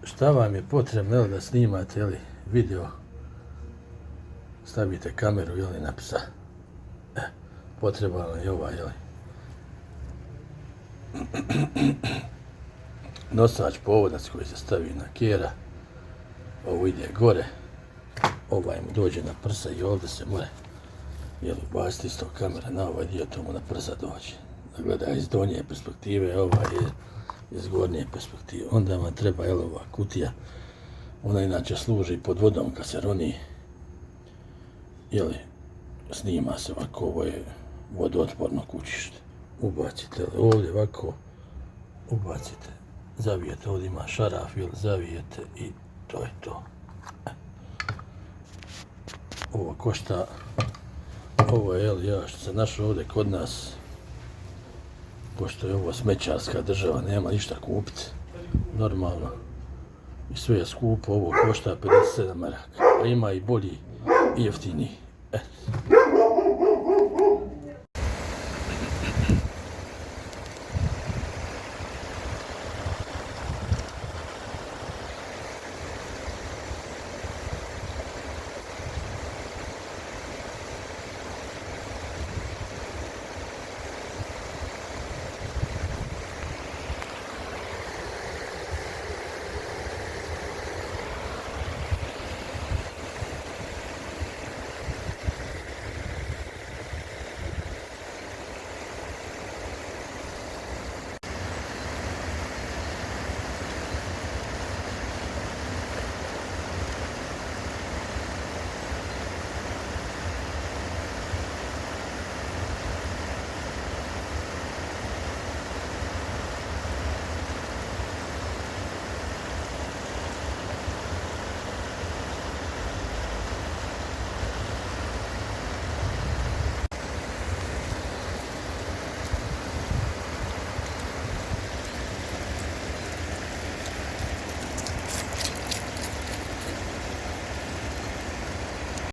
šta vam je potrebno, jel, da snimate, jel, video, stavite kameru, jel, na psa. Potreban je ovaj, jel, nosač povodac koji se stavi na kjera, ovo ide gore, ovaj mu dođe na prsa i ovdje se more, jel, ubaciti isto kamera na ovaj dio, to mu na prsa dođe. Da gleda iz donje perspektive, ovaj je iz gornje perspektive. Onda vam treba, jel, ova kutija, ona inače služi pod vodom kad se roni, jel, snima se ovako, ovo je vodootporno kućište. Ubacite, jel, ovdje ovako, ubacite, zavijete, ovdje ima šaraf, jel, zavijete i to je to. Ovo košta, ovo je, jel, ja što sam našao ovdje kod nas, pošto je ovo smećarska država, nema ništa kupiti, normalno, i sve je skupo, ovo košta 57 maraka, a ima i bolji i jeftiniji.